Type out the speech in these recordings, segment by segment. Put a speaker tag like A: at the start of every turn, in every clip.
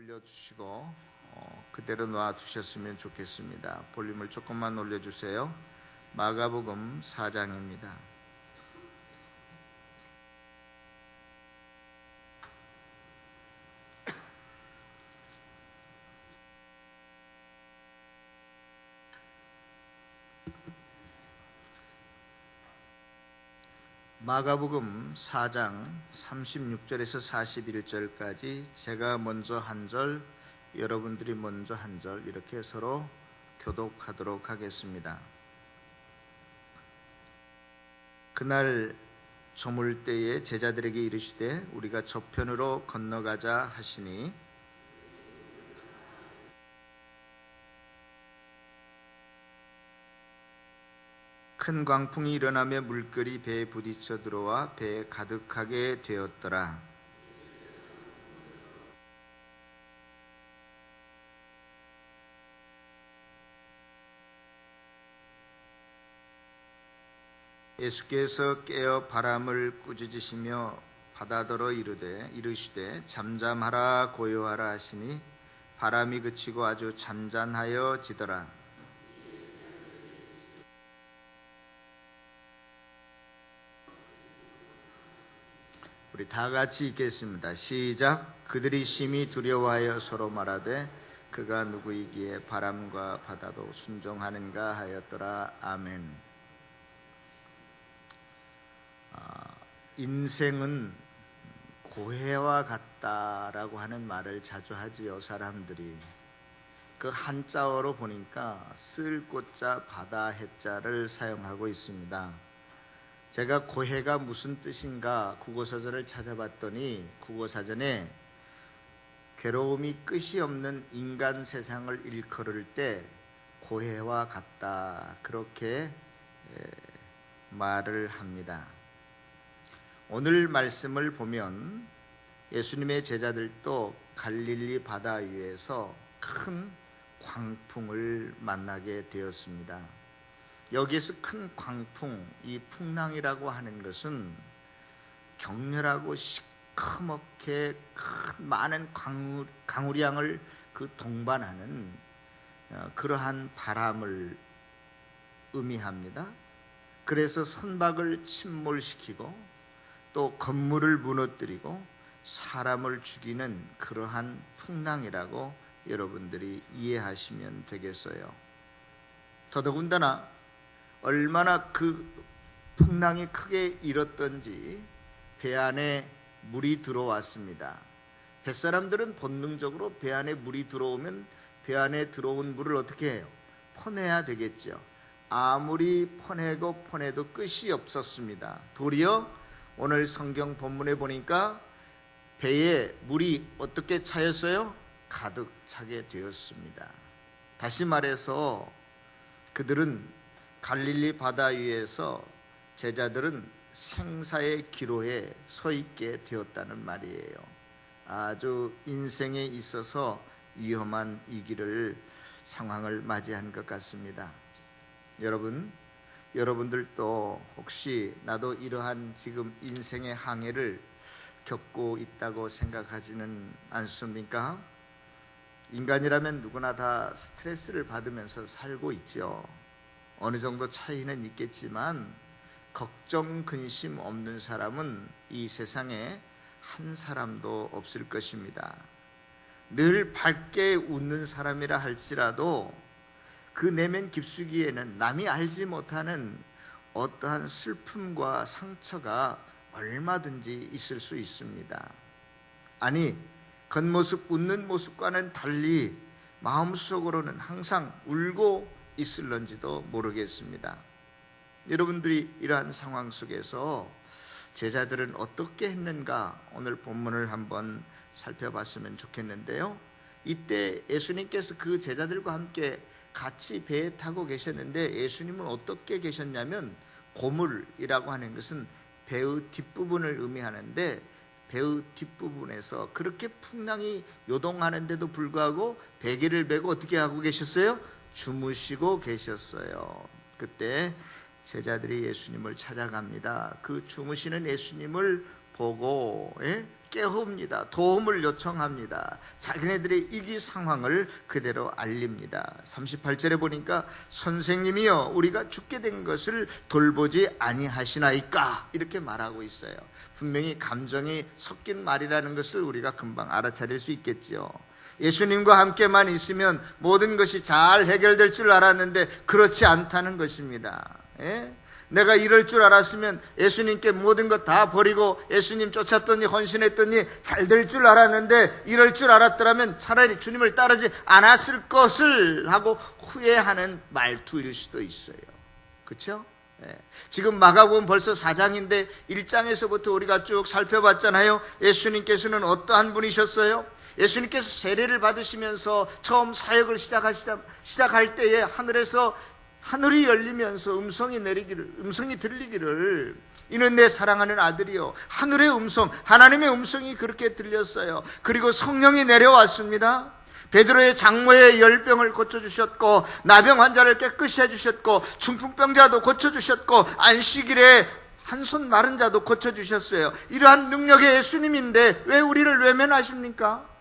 A: 올려주시고 그대로 놔두셨으면 좋겠습니다. 볼륨을 조금만 올려주세요. 마가복음 4장입니다. 마가복음 4장 36절에서 41절까지 제가 먼저 한 절, 여러분들이 먼저 한 절, 이렇게 서로 교독하도록 하겠습니다. 그날 저물 때에 제자들에게 이르시되 우리가 저편으로 건너가자 하시니 큰 광풍이 일어나며 물결이 배에 부딪혀 들어와 배에 가득하게 되었더라. 예수께서 깨어 바람을 꾸짖으시며 바다더러 이르시되 잠잠하라 고요하라 하시니 바람이 그치고 아주 잔잔하여 지더라. 우리 다 같이 읽겠습니다. 시작. 그들이 심히 두려워하여 서로 말하되 그가 누구이기에 바람과 바다도 순종하는가 하였더라. 아멘. 인생은 고해와 같다라고 하는 말을 자주 하지요. 사람들이 그 한자어로 보니까 쓸 꽃자 바다 해자를 사용하고 있습니다. 제가 고해가 무슨 뜻인가 국어사전을 찾아봤더니 국어사전에 괴로움이 끝이 없는 인간 세상을 일컬을 때 고해와 같다, 그렇게 말을 합니다. 오늘 말씀을 보면 예수님의 제자들도 갈릴리 바다 위에서 큰 광풍을 만나게 되었습니다. 여기에서 큰 광풍, 이 풍랑이라고 하는 것은 격렬하고 시커멓게 큰 많은 강우량을 동반하는 그러한 바람을 의미합니다. 그래서 선박을 침몰시키고 또 건물을 무너뜨리고 사람을 죽이는 그러한 풍랑이라고 여러분들이 이해하시면 되겠어요. 더더군다나 얼마나 그 풍랑이 크게 일었던지 배 안에 물이 들어왔습니다. 뱃사람들은 본능적으로 배 안에 물이 들어오면 배 안에 들어온 물을 어떻게 해요? 퍼내야 되겠죠. 아무리 퍼내도 끝이 없었습니다. 도리어 오늘 성경 본문에 보니까 배에 물이 어떻게 차였어요? 가득 차게 되었습니다. 다시 말해서 그들은 갈릴리 바다 위에서 제자들은 생사의 기로에 서 있게 되었다는 말이에요. 아주 인생에 있어서 위험한 이 길을 상황을 맞이한 것 같습니다. 여러분들도 혹시 나도 이러한 지금 인생의 항해를 겪고 있다고 생각하지는 않습니까? 인간이라면 누구나 다 스트레스를 받으면서 살고 있죠. 어느 정도 차이는 있겠지만 걱정 근심 없는 사람은 이 세상에 한 사람도 없을 것입니다. 늘 밝게 웃는 사람이라 할지라도 그 내면 깊숙이에는 남이 알지 못하는 어떠한 슬픔과 상처가 얼마든지 있을 수 있습니다. 아니, 겉모습 웃는 모습과는 달리 마음속으로는 항상 울고 있을런지도 모르겠습니다. 여러분들이 이러한 상황 속에서 제자들은 어떻게 했는가 오늘 본문을 한번 살펴봤으면 좋겠는데요. 이때 예수님께서 그 제자들과 함께 같이 배에 타고 계셨는데 예수님은 어떻게 계셨냐면 고물이라고 하는 것은 배의 뒷부분을 의미하는데 배의 뒷부분에서 그렇게 풍랑이 요동하는데도 불구하고 베개를 메고 어떻게 하고 계셨어요? 주무시고 계셨어요. 그때 제자들이 예수님을 찾아갑니다. 그 주무시는 예수님을 보고 깨웁니다. 도움을 요청합니다. 자기네들의 위기 상황을 그대로 알립니다. 38절에 보니까 선생님이여 우리가 죽게 된 것을 돌보지 아니하시나이까 이렇게 말하고 있어요. 분명히 감정이 섞인 말이라는 것을 우리가 금방 알아차릴 수 있겠죠. 예수님과 함께만 있으면 모든 것이 잘 해결될 줄 알았는데 그렇지 않다는 것입니다. 내가 이럴 줄 알았으면 예수님께 모든 것 다 버리고 예수님 쫓았더니 헌신했더니 잘 될 줄 알았는데 이럴 줄 알았더라면 차라리 주님을 따르지 않았을 것을 하고 후회하는 말투일 수도 있어요. 그렇죠? 지금 마가복음 벌써 4장인데 1장에서부터 우리가 쭉 살펴봤잖아요. 예수님께서는 어떠한 분이셨어요? 예수님께서 세례를 받으시면서 처음 사역을 시작할 때에 하늘이 열리면서 음성이 들리기를 이는 내 사랑하는 아들이요. 하늘의 음성, 하나님의 음성이 그렇게 들렸어요. 그리고 성령이 내려왔습니다. 베드로의 장모의 열병을 고쳐주셨고 나병 환자를 깨끗이 해주셨고 중풍병자도 고쳐주셨고 안식일에 한 손 마른 자도 고쳐주셨어요. 이러한 능력의 예수님인데 왜 우리를 외면하십니까?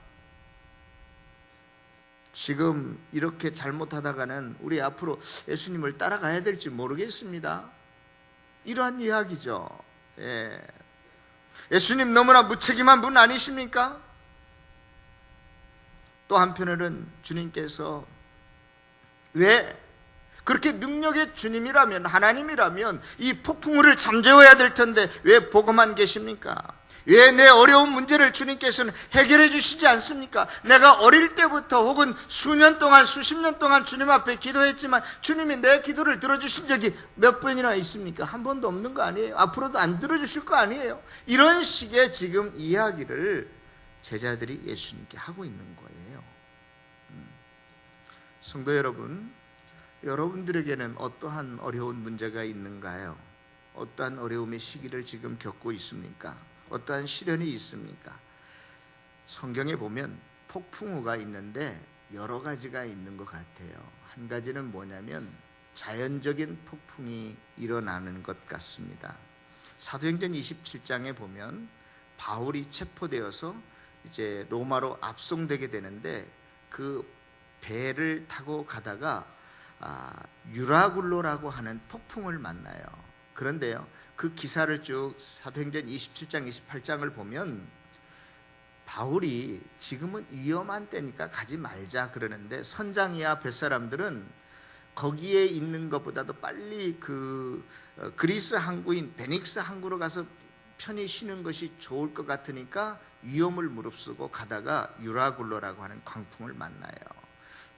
A: 지금 이렇게 잘못하다가는 우리 앞으로 예수님을 따라가야 될지 모르겠습니다. 이러한 이야기죠. 예수님 너무나 무책임한 분 아니십니까? 또 한편으로는 주님께서 왜 그렇게 능력의 주님이라면, 하나님이라면 이 폭풍우를 잠재워야 될 텐데 왜 보고만 계십니까? 왜 내 어려운 문제를 주님께서는 해결해 주시지 않습니까? 내가 어릴 때부터 혹은 수년 동안 수십 년 동안 주님 앞에 기도했지만 주님이 내 기도를 들어주신 적이 몇 번이나 있습니까? 한 번도 없는 거 아니에요? 앞으로도 안 들어주실 거 아니에요? 이런 식의 지금 이야기를 제자들이 예수님께 하고 있는 거예요. 성도 여러분, 여러분들에게는 어떠한 어려운 문제가 있는가요? 어떠한 어려움의 시기를 지금 겪고 있습니까? 어떠한 시련이 있습니까? 성경에 보면 폭풍우가 있는데 여러 가지가 있는 것 같아요. 한 가지는 뭐냐면 자연적인 폭풍이 일어나는 것 같습니다. 사도행전 27장에 보면 바울이 체포되어서 이제 로마로 압송되게 되는데 그 배를 타고 가다가 유라굴로라고 하는 폭풍을 만나요. 그런데요, 그 기사를 쭉 사도행전 27장 28장을 보면 바울이 지금은 위험한 때니까 가지 말자 그러는데 선장이야 뱃사람들은 거기에 있는 것보다도 빨리 그리스 항구인 베닉스 항구로 가서 편히 쉬는 것이 좋을 것 같으니까 위험을 무릅쓰고 가다가 유라굴로라고 하는 광풍을 만나요.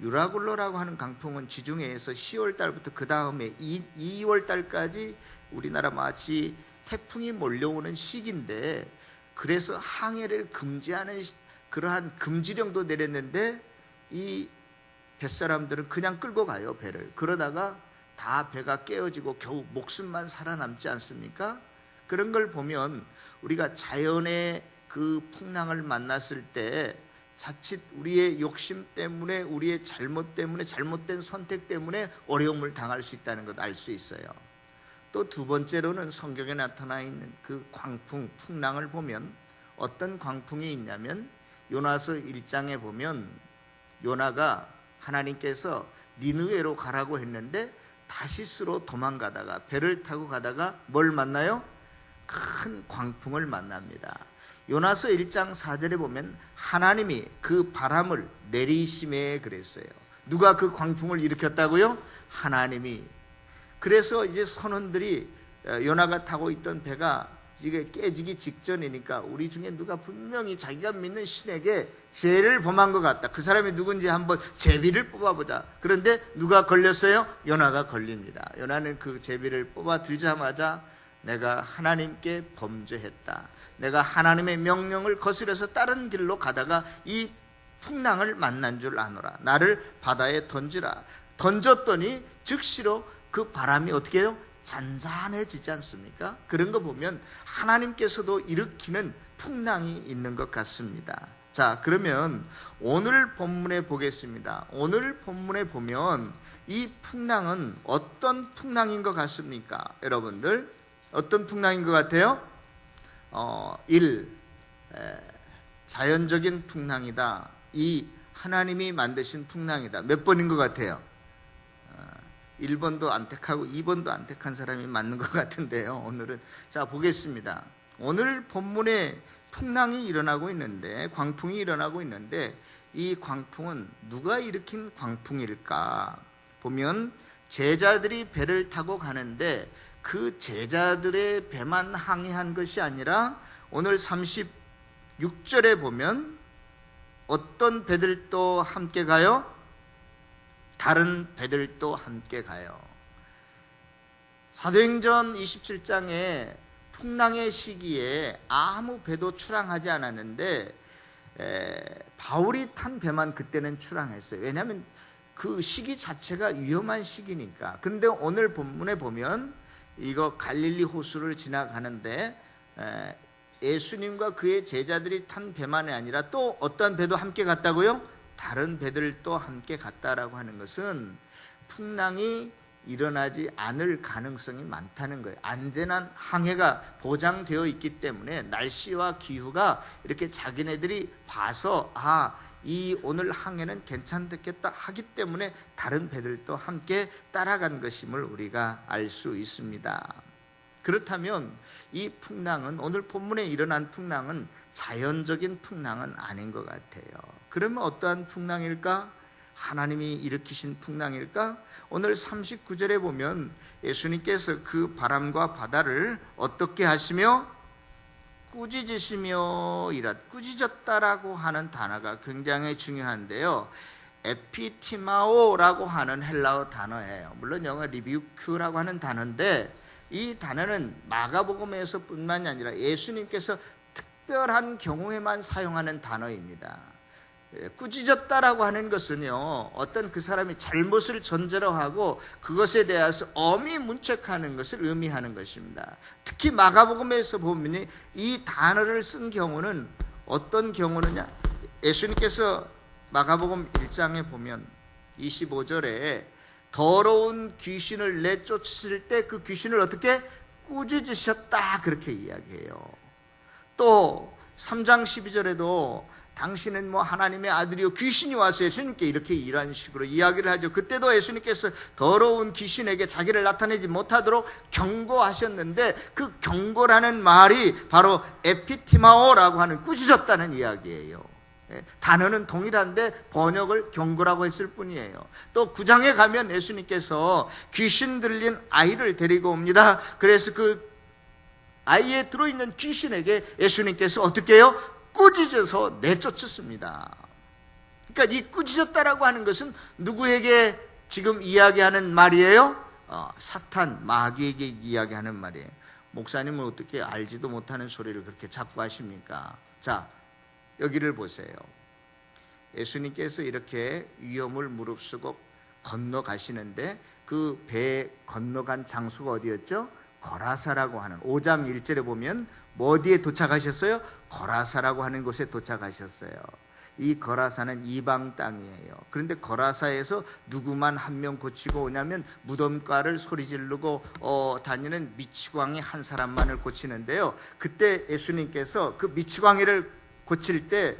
A: 유라굴로라고 하는 강풍은 지중해에서 10월 달부터 그 다음에 2월 달까지 우리나라 마치 태풍이 몰려오는 시기인데, 그래서 항해를 금지하는 그러한 금지령도 내렸는데 이 뱃사람들은 그냥 끌고 가요, 배를. 그러다가 다 배가 깨어지고 겨우 목숨만 살아남지 않습니까? 그런 걸 보면 우리가 자연의 그 풍랑을 만났을 때 자칫 우리의 욕심 때문에, 우리의 잘못 때문에, 잘못된 선택 때문에 어려움을 당할 수 있다는 것 알 수 있어요. 또 두 번째로는 성경에 나타나 있는 그 광풍, 풍랑을 보면 어떤 광풍이 있냐면 요나서 1장에 보면 요나가 하나님께서 니느웨로 가라고 했는데 다시스로 도망가다가 배를 타고 가다가 뭘 만나요? 큰 광풍을 만납니다. 요나서 1장 4절에 보면 하나님이 그 바람을 내리심에 그랬어요. 누가 그 광풍을 일으켰다고요? 하나님이. 그래서 이제 선원들이 요나가 타고 있던 배가 이게 깨지기 직전이니까 우리 중에 누가 분명히 자기가 믿는 신에게 죄를 범한 것 같다, 그 사람이 누군지 한번 제비를 뽑아보자. 그런데 누가 걸렸어요? 요나가 걸립니다. 요나는 그 제비를 뽑아 들자마자 내가 하나님께 범죄했다, 내가 하나님의 명령을 거스려서 다른 길로 가다가 이 풍랑을 만난 줄 아노라, 나를 바다에 던지라. 던졌더니 즉시로 그 바람이 어떻게 해요? 잔잔해지지 않습니까? 그런 거 보면 하나님께서도 일으키는 풍랑이 있는 것 같습니다. 자, 그러면 오늘 본문에 보겠습니다. 오늘 본문에 보면 이 풍랑은 어떤 풍랑인 것 같습니까? 여러분들 어떤 풍랑인 것 같아요? 1. 자연적인 풍랑이다. 이 하나님이 만드신 풍랑이다. 몇 번인 것 같아요? 1번도 안 택하고 2번도 안 택한 사람이 맞는 것 같은데요. 오늘은 자 보겠습니다. 오늘 본문에 풍랑이 일어나고 있는데, 광풍이 일어나고 있는데, 이 광풍은 누가 일으킨 광풍일까? 보면 제자들이 배를 타고 가는데 그 제자들의 배만 항해한 것이 아니라 오늘 36절에 보면 어떤 배들도 함께 가요? 다른 배들도 함께 가요. 사도행전 27장에 풍랑의 시기에 아무 배도 출항하지 않았는데 바울이 탄 배만 그때는 출항했어요. 왜냐하면 그 시기 자체가 위험한 시기니까. 그런데 오늘 본문에 보면 이거 갈릴리 호수를 지나가는데 예수님과 그의 제자들이 탄 배만이 아니라 또 어떤 배도 함께 갔다고요? 다른 배들도 함께 갔다라고 하는 것은 풍랑이 일어나지 않을 가능성이 많다는 거예요. 안전한 항해가 보장되어 있기 때문에 날씨와 기후가 이렇게 자기네들이 봐서 이 오늘 항해는 괜찮겠다 하기 때문에 다른 배들도 함께 따라간 것임을 우리가 알 수 있습니다. 그렇다면 이 풍랑은, 오늘 본문에 일어난 풍랑은 자연적인 풍랑은 아닌 것 같아요. 그러면 어떠한 풍랑일까? 하나님이 일으키신 풍랑일까? 오늘 39절에 보면 예수님께서 그 바람과 바다를 어떻게 하시며 꾸짖으시며 꾸짖었다라고 하는 단어가 굉장히 중요한데요. 에피티마오라고 하는 헬라어 단어예요. 물론 영어 리뷰큐라고 하는 단어인데 이 단어는 마가복음에서 뿐만이 아니라 예수님께서 특별한 경우에만 사용하는 단어입니다. 꾸짖었다라고 하는 것은요, 어떤 그 사람이 잘못을 전제로 하고 그것에 대해서 엄히 문책하는 것을 의미하는 것입니다. 특히 마가복음에서 보면 이 단어를 쓴 경우는 어떤 경우느냐, 예수님께서 마가복음 1장에 보면 25절에 더러운 귀신을 내쫓으실 때 그 귀신을 어떻게 꾸짖으셨다 그렇게 이야기해요. 또 3장 12절에도 당신은 하나님의 아들이요 귀신이 와서 예수님께 이렇게 이런 식으로 이야기를 하죠. 그때도 예수님께서 더러운 귀신에게 자기를 나타내지 못하도록 경고하셨는데 그 경고라는 말이 바로 에피티마오라고 하는 꾸짖었다는 이야기예요. 단어는 동일한데 번역을 경고라고 했을 뿐이에요. 또 9장에 가면 예수님께서 귀신 들린 아이를 데리고 옵니다. 그래서 그 아이에 들어있는 귀신에게 예수님께서 어떻게 해요? 꾸짖어서 내쫓았습니다. 그러니까 이 꾸짖었다라고 하는 것은 누구에게 지금 이야기하는 말이에요? 사탄, 마귀에게 이야기하는 말이에요. 목사님은 어떻게 알지도 못하는 소리를 그렇게 자꾸 하십니까? 자, 여기를 보세요. 예수님께서 이렇게 위험을 무릅쓰고 건너가시는데 그 배 건너간 장소가 어디였죠? 거라사라고 하는 5장 1절에 보면 어디에 도착하셨어요? 거라사라고 하는 곳에 도착하셨어요. 이 거라사는 이방 땅이에요. 그런데 거라사에서 누구만 한 명 고치고 오냐면 무덤가를 소리 지르고 다니는 미치광이 한 사람만을 고치는데요. 그때 예수님께서 그 미치광이를 고칠 때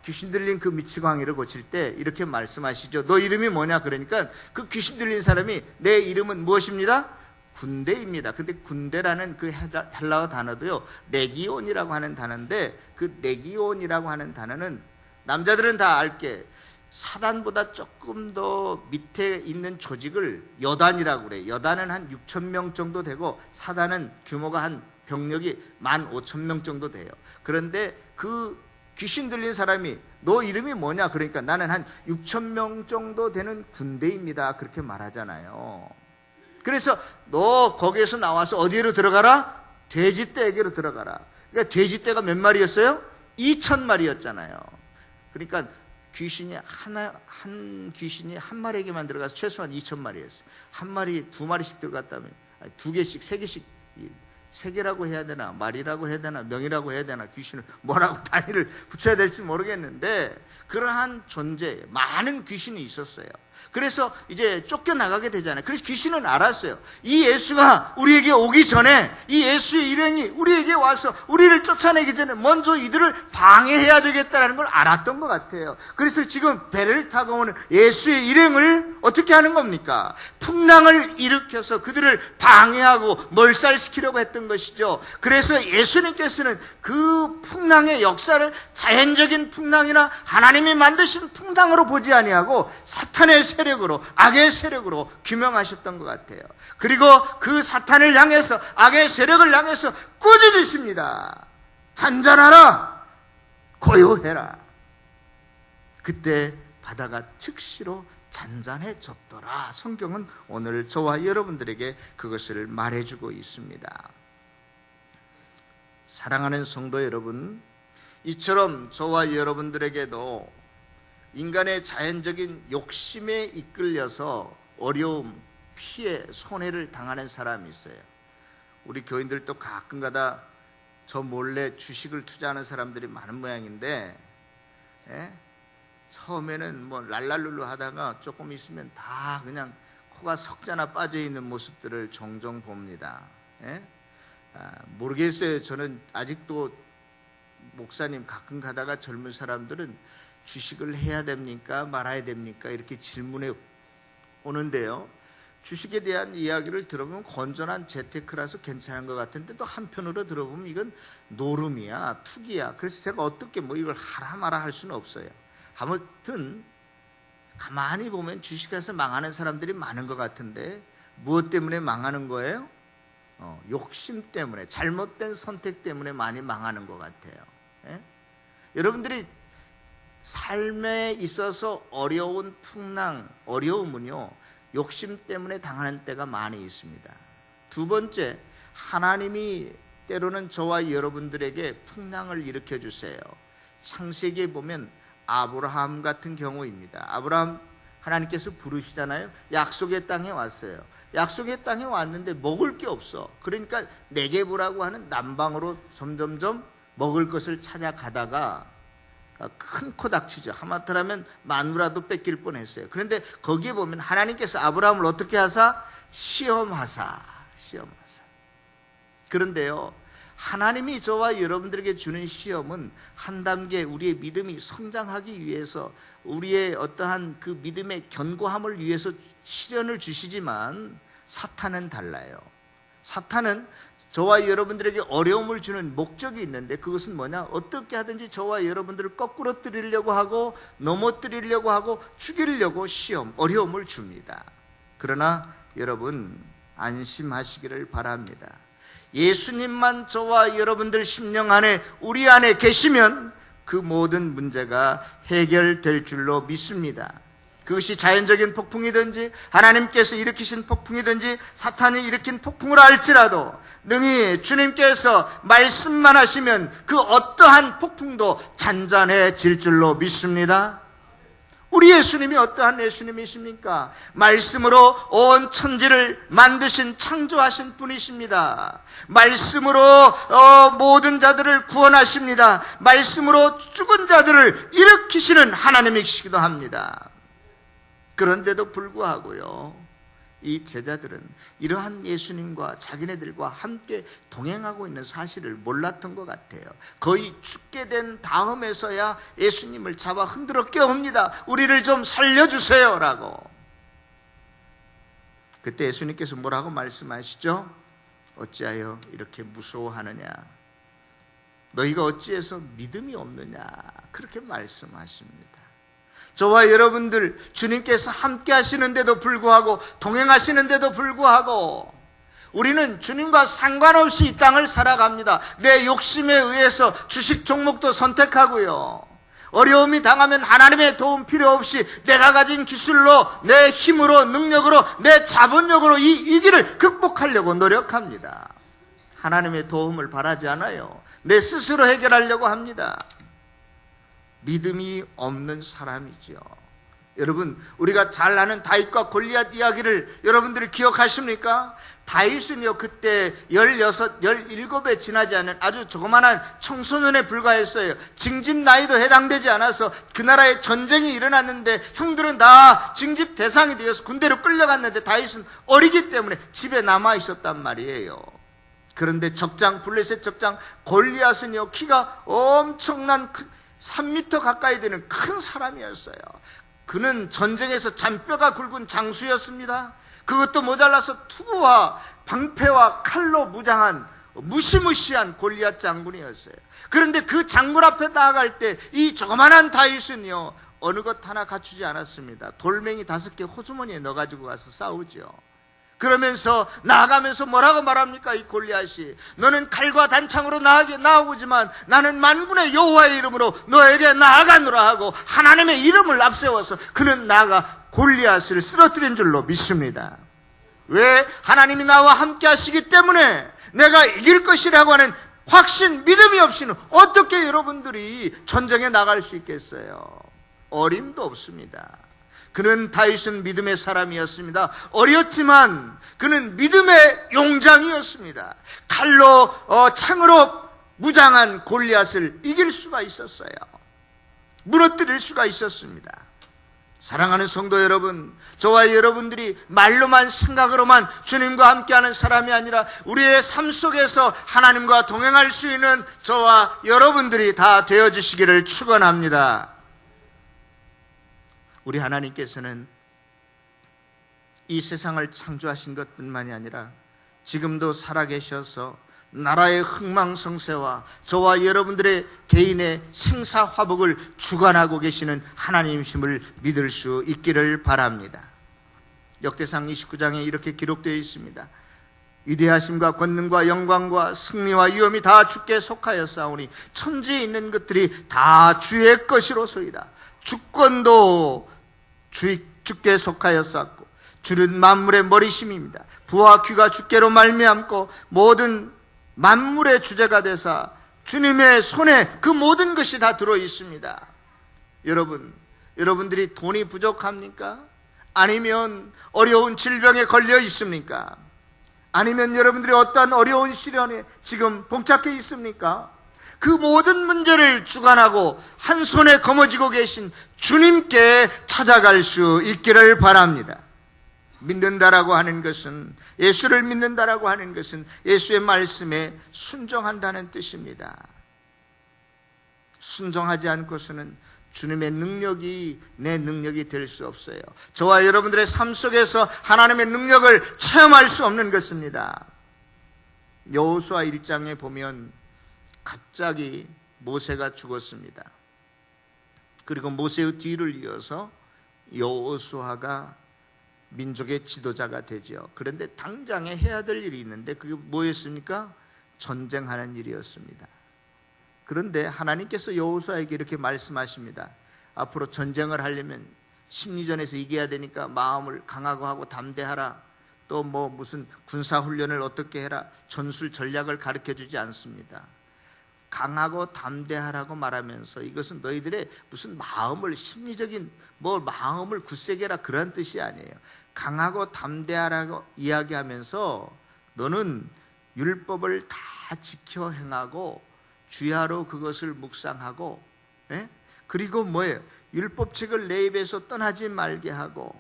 A: 귀신 들린 그 미치광이를 고칠 때 이렇게 말씀하시죠. 너 이름이 뭐냐? 그러니까 그 귀신 들린 사람이 내 이름은 무엇입니다? 군대입니다. 근데 군대라는 그 헬라어 단어도요, 레기온이라고 하는 단어인데 그 레기온이라고 하는 단어는 남자들은 다 알게 사단보다 조금 더 밑에 있는 조직을 여단이라고 그래요. 여단은 한 6,000명 정도 되고 사단은 규모가 한 병력이 15,000명 정도 돼요. 그런데 그 귀신 들린 사람이 너 이름이 뭐냐? 그러니까 나는 한 6,000명 정도 되는 군대입니다. 그렇게 말하잖아요. 그래서 너 거기에서 나와서 어디로 들어가라? 돼지떼에게로 들어가라. 그러니까 돼지떼가 몇 마리였어요? 2,000마리였잖아요. 그러니까 귀신이 한 귀신이 한 마리에게만 들어가서 최소한 2,000마리였어요. 한 마리, 두 마리씩 들어갔다면 2개씩, 3개씩, 3개라고 해야 되나, 말이라고 해야 되나, 명이라고 해야 되나, 귀신을 뭐라고 단위를 붙여야 될지 모르겠는데 그러한 존재, 많은 귀신이 있었어요. 그래서 이제 쫓겨나가게 되잖아요. 그래서 귀신은 알았어요. 이 예수가 우리에게 오기 전에, 이 예수의 일행이 우리에게 와서 우리를 쫓아내기 전에 먼저 이들을 방해해야 되겠다는 걸 알았던 것 같아요. 그래서 지금 배를 타고 오는 예수의 일행을 어떻게 하는 겁니까? 풍랑을 일으켜서 그들을 방해하고 몰살시키려고 했던 것이죠. 그래서 예수님께서는 그 풍랑의 역사를 자연적인 풍랑이나 하나님이 만드신 풍랑으로 보지 아니하고 사탄의 세력으로, 악의 세력으로 규명하셨던 것 같아요. 그리고 그 사탄을 향해서, 악의 세력을 향해서 꾸짖으십니다. 잔잔하라, 고요해라. 그때 바다가 즉시로 잔잔해졌더라. 성경은 오늘 저와 여러분들에게 그것을 말해주고 있습니다. 사랑하는 성도 여러분, 이처럼 저와 여러분들에게도 인간의 자연적인 욕심에 이끌려서 어려움, 피해, 손해를 당하는 사람이 있어요. 우리 교인들도 가끔가다 저 몰래 주식을 투자하는 사람들이 많은 모양인데, 처음에는 뭐 랄랄룰루 하다가 조금 있으면 다 그냥 코가 석자나 빠져 있는 모습들을 종종 봅니다. 모르겠어요. 저는 아직도 목사님 가끔 가다가 젊은 사람들은 주식을 해야 됩니까? 말아야 됩니까? 이렇게 질문해 오는데요. 주식에 대한 이야기를 들어보면 건전한 재테크라서 괜찮은 것 같은데, 또 한편으로 들어보면 이건 노름이야, 투기야. 그래서 제가 어떻게 뭐 이걸 하라 마라 할 수는 없어요. 아무튼 가만히 보면 주식에서 망하는 사람들이 많은 것 같은데, 무엇 때문에 망하는 거예요? 욕심 때문에, 잘못된 선택 때문에 많이 망하는 것 같아요. 여러분들이 삶에 있어서 어려운 풍랑, 어려움은요, 욕심 때문에 당하는 때가 많이 있습니다. 두 번째, 하나님이 때로는 저와 여러분들에게 풍랑을 일으켜 주세요. 창세기에 보면 아브라함 같은 경우입니다. 아브라함 하나님께서 부르시잖아요. 약속의 땅에 왔어요. 약속의 땅에 왔는데 먹을 게 없어. 그러니까 네게브라고 하는 남방으로 점점점 먹을 것을 찾아가다가 큰 코 닥치죠. 하마터라면 마누라도 뺏길 뻔했어요. 그런데 거기에 보면 하나님께서 아브라함을 어떻게 하사? 시험하사. 그런데요, 하나님이 저와 여러분들에게 주는 시험은 한 단계 우리의 믿음이 성장하기 위해서, 우리의 어떠한 그 믿음의 견고함을 위해서 시련을 주시지만, 사탄은 달라요. 사탄은 저와 여러분들에게 어려움을 주는 목적이 있는데, 그것은 뭐냐? 어떻게 하든지 저와 여러분들을 거꾸로 뜨리려고 하고, 넘어뜨리려고 하고, 죽이려고 시험, 어려움을 줍니다. 그러나 여러분, 안심하시기를 바랍니다. 예수님만 저와 여러분들 심령 안에, 우리 안에 계시면 그 모든 문제가 해결될 줄로 믿습니다. 그것이 자연적인 폭풍이든지 하나님께서 일으키신 폭풍이든지 사탄이 일으킨 폭풍을 알지라도 능히 주님께서 말씀만 하시면 그 어떠한 폭풍도 잔잔해질 줄로 믿습니다. 우리 예수님이 어떠한 예수님이십니까? 말씀으로 온 천지를 만드신, 창조하신 분이십니다. 말씀으로 모든 자들을 구원하십니다. 말씀으로 죽은 자들을 일으키시는 하나님이시기도 합니다. 그런데도 불구하고요, 이 제자들은 이러한 예수님과 자기네들과 함께 동행하고 있는 사실을 몰랐던 것 같아요. 거의 죽게 된 다음에서야 예수님을 잡아 흔들어 깨웁니다. 우리를 좀 살려주세요 라고. 그때 예수님께서 뭐라고 말씀하시죠? 어찌하여 이렇게 무서워하느냐, 너희가 어찌해서 믿음이 없느냐, 그렇게 말씀하십니다. 저와 여러분들, 주님께서 함께 하시는데도 불구하고, 동행하시는데도 불구하고 우리는 주님과 상관없이 이 땅을 살아갑니다. 내 욕심에 의해서 주식 종목도 선택하고요, 어려움이 당하면 하나님의 도움 필요 없이 내가 가진 기술로, 내 힘으로, 능력으로, 내 자본력으로 이 위기를 극복하려고 노력합니다. 하나님의 도움을 바라지 않아요. 내 스스로 해결하려고 합니다. 믿음이 없는 사람이죠. 여러분, 우리가 잘 아는 다윗과 골리앗 이야기를 여러분들이 기억하십니까? 다윗은요, 그때 16, 17에 지나지 않은 아주 조그만한 청소년에 불과했어요. 징집 나이도 해당되지 않아서 그 나라에 전쟁이 일어났는데 형들은 다 징집 대상이 되어서 군대로 끌려갔는데 다윗은 어리기 때문에 집에 남아 있었단 말이에요. 그런데 적장, 블레셋 적장 골리앗은요, 키가 엄청난 3m 가까이 되는 큰 사람이었어요. 그는 전쟁에서 잔뼈가 굵은 장수였습니다. 그것도 모자라서 투구와 방패와 칼로 무장한 무시무시한 골리앗 장군이었어요. 그런데 그 장군 앞에 나아갈 때 이 조그만한 다윗은요, 어느 것 하나 갖추지 않았습니다. 돌멩이 5개 호주머니에 넣어가지고 가서 싸우죠. 그러면서 나아가면서 뭐라고 말합니까? 이 골리앗이, 너는 칼과 단창으로 나아오지만 나는 만군의 여호와의 이름으로 너에게 나아가노라 하고 하나님의 이름을 앞세워서 그는 나아가 골리앗을 쓰러뜨린 줄로 믿습니다. 왜? 하나님이 나와 함께 하시기 때문에 내가 이길 것이라고 하는 확신, 믿음이 없이는 어떻게 여러분들이 전쟁에 나갈 수 있겠어요? 어림도 없습니다. 그는 다윗은 믿음의 사람이었습니다. 어렸지만 그는 믿음의 용장이었습니다. 칼로 창으로 무장한 골리앗을 이길 수가 있었어요. 무너뜨릴 수가 있었습니다. 사랑하는 성도 여러분, 저와 여러분들이 말로만 생각으로만 주님과 함께하는 사람이 아니라 우리의 삶 속에서 하나님과 동행할 수 있는 저와 여러분들이 다 되어주시기를 축원합니다. 우리 하나님께서는 이 세상을 창조하신 것뿐만이 아니라 지금도 살아계셔서 나라의 흥망성쇠와 저와 여러분들의 개인의 생사화복을 주관하고 계시는 하나님이심을 믿을 수 있기를 바랍니다. 역대상 29장에 이렇게 기록되어 있습니다. 위대하심과 권능과 영광과 승리와 위엄이 다 주께 속하였사오니 천지에 있는 것들이 다 주의 것이로소이다. 주권도 주께 속하였었고 주는 만물의 머리심입니다. 부와 귀가 주께로 말미암고 모든 만물의 주제가 되사 주님의 손에 그 모든 것이 다 들어있습니다. 여러분들이 돈이 부족합니까? 아니면 어려운 질병에 걸려 있습니까? 아니면 여러분들이 어떠한 어려운 시련에 지금 봉착해 있습니까? 그 모든 문제를 주관하고 한 손에 거머쥐고 계신 주님께 찾아갈 수 있기를 바랍니다. 믿는다라고 하는 것은, 예수를 믿는다라고 하는 것은 예수의 말씀에 순종한다는 뜻입니다. 순종하지 않고서는 주님의 능력이 내 능력이 될 수 없어요. 저와 여러분들의 삶 속에서 하나님의 능력을 체험할 수 없는 것입니다. 여호수아 1장에 보면 갑자기 모세가 죽었습니다. 그리고 모세의 뒤를 이어서 여호수아가 민족의 지도자가 되죠. 그런데 당장에 해야 될 일이 있는데 그게 뭐였습니까? 전쟁하는 일이었습니다. 그런데 하나님께서 여호수아에게 이렇게 말씀하십니다. 앞으로 전쟁을 하려면 심리전에서 이겨야 되니까 마음을 강하고 하고 담대하라. 또 무슨 군사훈련을 어떻게 해라. 전술 전략을 가르쳐주지 않습니다. 강하고 담대하라고 말하면서 이것은 너희들의 무슨 마음을 심리적인 마음을 굳세게 해라 그런 뜻이 아니에요. 강하고 담대하라고 이야기하면서 너는 율법을 다 지켜 행하고 주야로 그것을 묵상하고, 그리고 율법책을 내 입에서 떠나지 말게 하고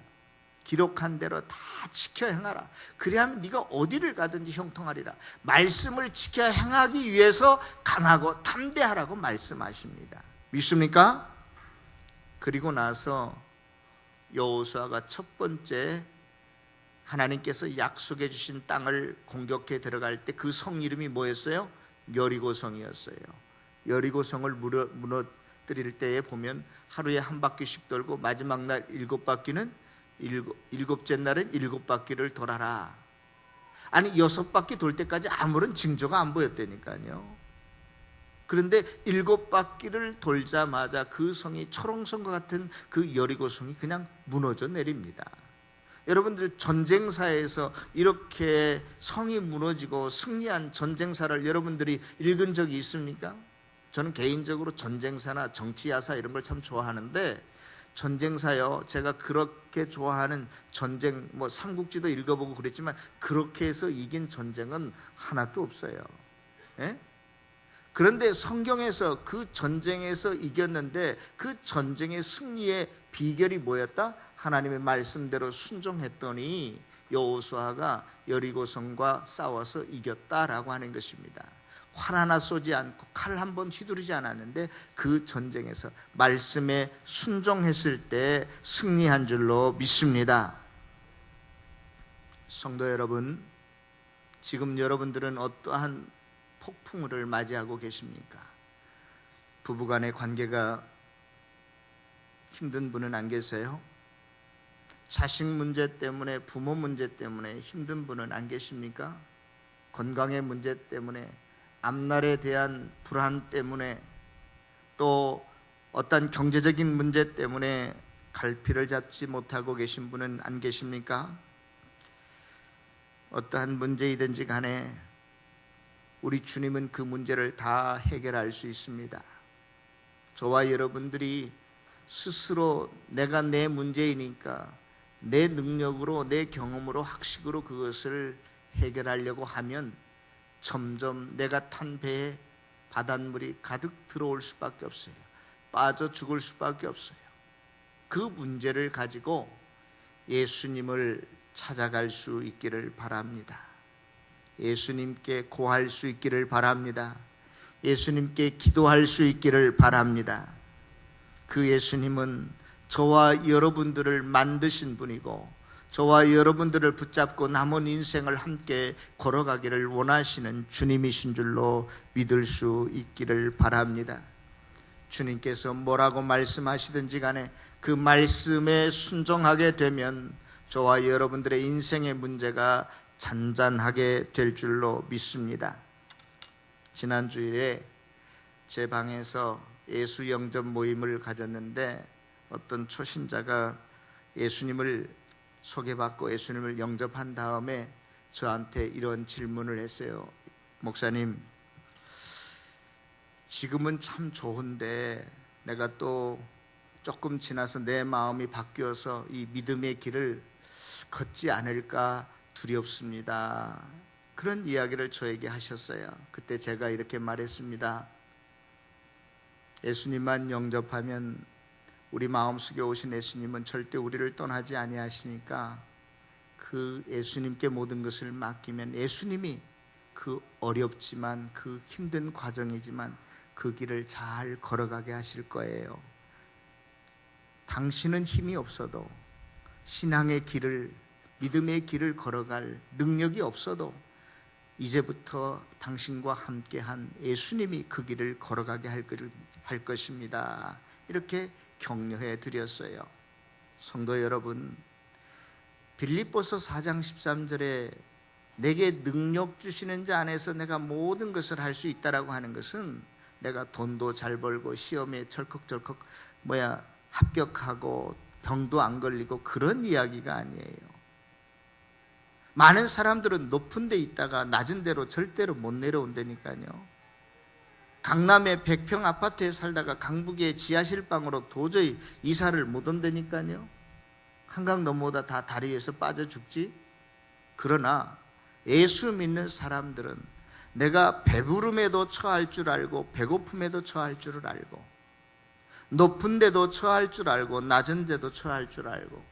A: 기록한 대로 다 지켜 행하라. 그래야면 네가 어디를 가든지 형통하리라. 말씀을 지켜 행하기 위해서 강하고 담대하라고 말씀하십니다. 믿습니까? 그리고 나서 여호수아가 첫 번째 하나님께서 약속해 주신 땅을 공격해 들어갈 때 그 성 이름이 뭐였어요? 여리고성이었어요. 여리고성을 무너뜨릴 때에 보면 하루에 한 바퀴씩 돌고 마지막 날 7바퀴는 일곱째 날은 7바퀴를 돌아라. 아니 6바퀴 돌 때까지 아무런 징조가 안 보였다니까요. 그런데 7바퀴를 돌자마자 그 성이 초롱성과 같은 그 여리고성이 그냥 무너져 내립니다. 여러분들 전쟁사에서 이렇게 성이 무너지고 승리한 전쟁사를 여러분들이 읽은 적이 있습니까? 저는 개인적으로 전쟁사나 정치야사 이런 걸 참 좋아하는데 전쟁사요. 제가 그렇게 좋아하는 전쟁, 뭐 삼국지도 읽어보고 그랬지만 그렇게 해서 이긴 전쟁은 하나도 없어요. 예? 그런데 성경에서 그 전쟁에서 이겼는데 그 전쟁의 승리의 비결이 뭐였다? 하나님의 말씀대로 순종했더니 여호수아가 여리고성과 싸워서 이겼다라고 하는 것입니다. 활 하나 쏘지 않고 칼 한 번 휘두르지 않았는데 그 전쟁에서 말씀에 순종했을 때 승리한 줄로 믿습니다. 성도 여러분, 지금 여러분들은 어떠한 폭풍우를 맞이하고 계십니까? 부부간의 관계가 힘든 분은 안 계세요? 자식 문제 때문에, 부모 문제 때문에 힘든 분은 안 계십니까? 건강의 문제 때문에, 앞날에 대한 불안 때문에, 또 어떤 경제적인 문제 때문에 갈피를 잡지 못하고 계신 분은 안 계십니까? 어떠한 문제이든지 간에 우리 주님은 그 문제를 다 해결할 수 있습니다. 저와 여러분들이 스스로 내가 내 문제이니까 내 능력으로, 내 경험으로, 학식으로 그것을 해결하려고 하면 점점 내가 탄 배에 바닷물이 가득 들어올 수밖에 없어요. 빠져 죽을 수밖에 없어요. 그 문제를 가지고 예수님을 찾아갈 수 있기를 바랍니다. 예수님께 고할 수 있기를 바랍니다. 예수님께 기도할 수 있기를 바랍니다. 그 예수님은 저와 여러분들을 만드신 분이고 저와 여러분들을 붙잡고 남은 인생을 함께 걸어가기를 원하시는 주님이신 줄로 믿을 수 있기를 바랍니다. 주님께서 뭐라고 말씀하시든지 간에 그 말씀에 순종하게 되면 저와 여러분들의 인생의 문제가 잔잔하게 될 줄로 믿습니다. 지난 주일에 제 방에서 예수 영접 모임을 가졌는데 어떤 초신자가 예수님을 소개받고 예수님을 영접한 다음에 저한테 이런 질문을 했어요. 목사님, 지금은 참 좋은데 내가 또 조금 지나서 내 마음이 바뀌어서 이 믿음의 길을 걷지 않을까 두렵습니다. 그런 이야기를 저에게 하셨어요. 그때 제가 이렇게 말했습니다. 예수님만 영접하면, 우리 마음속에 오신 예수님은 절대 우리를 떠나지 아니하시니까 그 예수님께 모든 것을 맡기면 예수님이 그 어렵지만 그 힘든 과정이지만 그 길을 잘 걸어가게 하실 거예요. 당신은 힘이 없어도, 신앙의 길을, 믿음의 길을 걸어갈 능력이 없어도 이제부터 당신과 함께한 예수님이 그 길을 걸어가게 할 것입니다. 이렇게 격려해 드렸어요. 성도 여러분, 빌립보서 4장 13절에 내게 능력 주시는 자 안에서 내가 모든 것을 할 수 있다라고 하는 것은 내가 돈도 잘 벌고 시험에 철컥철컥 합격하고 병도 안 걸리고 그런 이야기가 아니에요. 많은 사람들은 높은 데 있다가 낮은 데로 절대로 못 내려온다니까요. 강남의 100평 아파트에 살다가 강북의 지하실 방으로 도저히 이사를 못 온다니까요. 한강 넘어오다 다 다리 위에서 빠져 죽지. 그러나 예수 믿는 사람들은 내가 배부름에도 처할 줄 알고 배고픔에도 처할 줄 알고 높은 데도 처할 줄 알고 낮은 데도 처할 줄 알고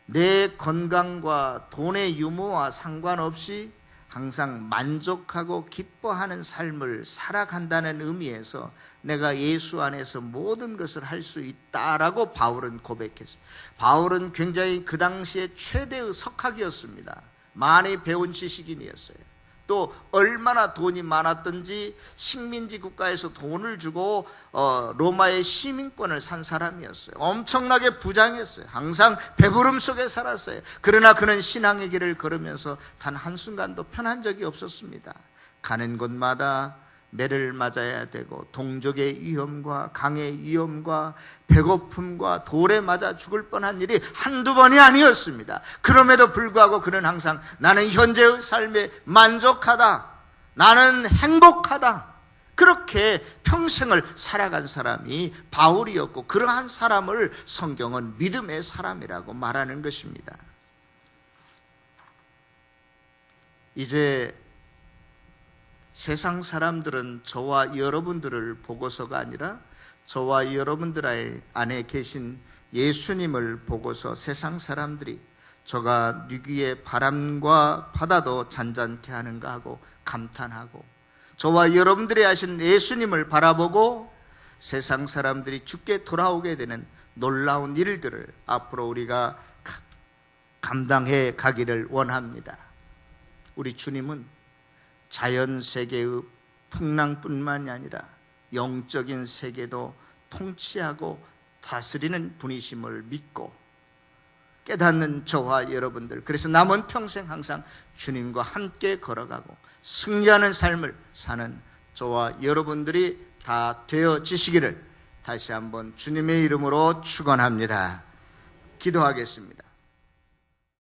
A: 내 건강과 돈의 유무와 상관없이 항상 만족하고 기뻐하는 삶을 살아간다는 의미에서 내가 예수 안에서 모든 것을 할 수 있다라고 바울은 고백했어요. 바울은 굉장히 그 당시에 최대의 석학이었습니다. 많이 배운 지식인이었어요. 또 얼마나 돈이 많았든지 식민지 국가에서 돈을 주고 로마의 시민권을 산 사람이었어요. 엄청나게 부장이었어요. 항상 배부름 속에 살았어요. 그러나 그는 신앙의 길을 걸으면서 단 한순간도 편한 적이 없었습니다. 가는 곳마다 매를 맞아야 되고 동족의 위험과 강의 위험과 배고픔과 돌에 맞아 죽을 뻔한 일이 한두 번이 아니었습니다. 그럼에도 불구하고 그는 항상 나는 현재의 삶에 만족하다, 나는 행복하다, 그렇게 평생을 살아간 사람이 바울이었고, 그러한 사람을 성경은 믿음의 사람이라고 말하는 것입니다. 이제 세상 사람들은 저와 여러분들을 보고서가 아니라 저와 여러분들 안에 계신 예수님을 보고서 세상 사람들이 저가 누기의 바람과 바다도 잔잔케 하는가 하고 감탄하고, 저와 여러분들이 하시는 예수님을 바라보고 세상 사람들이 주께 돌아오게 되는 놀라운 일들을 앞으로 우리가 감당해 가기를 원합니다. 우리 주님은 자연 세계의 풍랑뿐만이 아니라 영적인 세계도 통치하고 다스리는 분이심을 믿고 깨닫는 저와 여러분들, 그래서 남은 평생 항상 주님과 함께 걸어가고 승리하는 삶을 사는 저와 여러분들이 다 되어지시기를 다시 한번 주님의 이름으로 축원합니다. 기도하겠습니다.